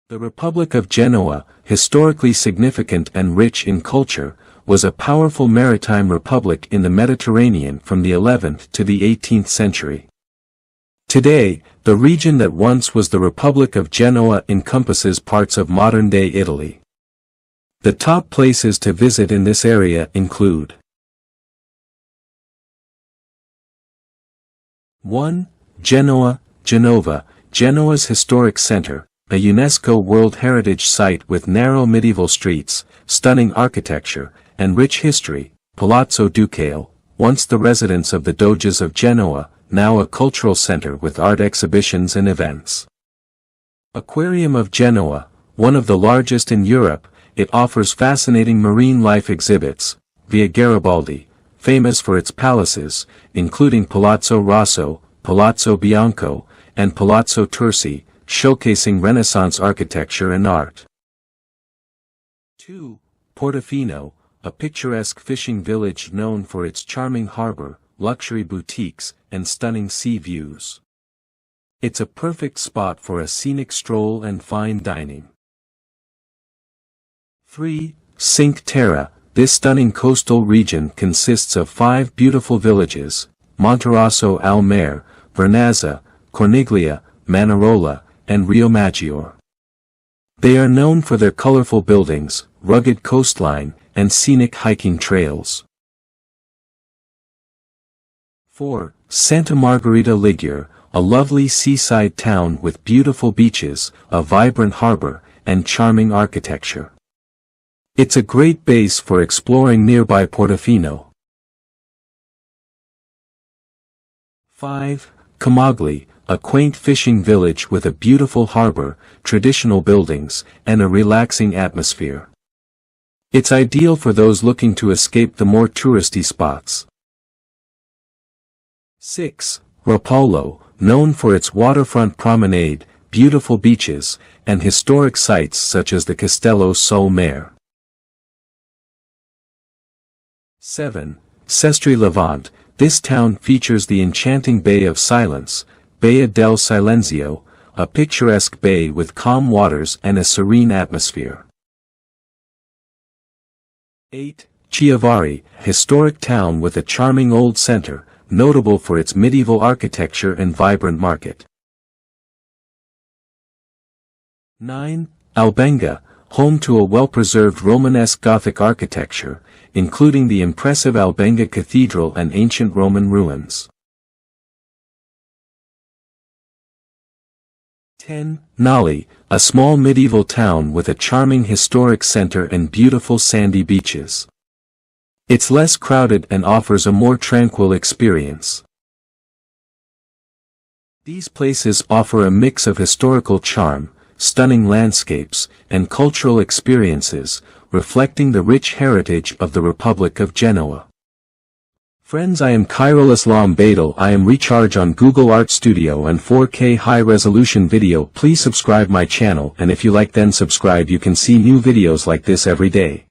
The Republic of Genoa, historically significant and rich in culture, was a powerful maritime republic in the Mediterranean from the 11th to the 18th century. Today, the region that once was the Republic of Genoa encompasses parts of modern-day Italy. The top places to visit in this area include 1. Genoa, Genova, Genoa's historic center, a UNESCO World Heritage Site with narrow medieval streets, stunning architecture, and rich history. Palazzo Ducale, once the residence of the Doges of Genoa, now a cultural center with art exhibitions and events. Aquarium of Genoa, one of the largest in Europe, it offers fascinating marine life exhibits. Via Garibaldi, famous for its palaces, including Palazzo Rosso, Palazzo Bianco, and Palazzo Tursi, showcasing Renaissance architecture and art. 2. Portofino, a picturesque fishing village known for its charming harbor, luxury boutiques, and stunning sea views. It's a perfect spot for a scenic stroll and fine dining. 3. Cinque Terre, this stunning coastal region consists of 5 beautiful villages, Monterosso al Mare, Vernazza, Corniglia, Manarola, and Riomaggiore. They are known for their colorful buildings, rugged coastline, and scenic hiking trails. 4. Santa Margherita Ligure, a lovely seaside town with beautiful beaches, a vibrant harbor, and charming architecture. It's a great base for exploring nearby Portofino. 5. Camogli, a quaint fishing village with a beautiful harbor, traditional buildings, and a relaxing atmosphere. It's ideal for those looking to escape the more touristy spots. 6. Rapallo, known for its waterfront promenade, beautiful beaches, and historic sites such as the Castello sul Mare. 7. Sestri Levante, this town features the enchanting Bay of Silence, Baia del Silenzio, a picturesque bay with calm waters and a serene atmosphere. 8. Chiavari, historic town with a charming old center, notable for its medieval architecture and vibrant market. 9. Albenga, home to a well-preserved Romanesque Gothic architecture, including the impressive Albenga Cathedral and ancient Roman ruins. 10. Nali, a small medieval town with a charming historic center and beautiful sandy beaches. It's less crowded and offers a more tranquil experience. These places offer a mix of historical charm, stunning landscapes, and cultural experiences, reflecting the rich heritage of the Republic of Genoa. Friends, I am Khairul Islam Badal. I am Recharge on Google Art Studio and 4K high-resolution video. Please subscribe my channel, and if you like then subscribe. You can see new videos like this every day.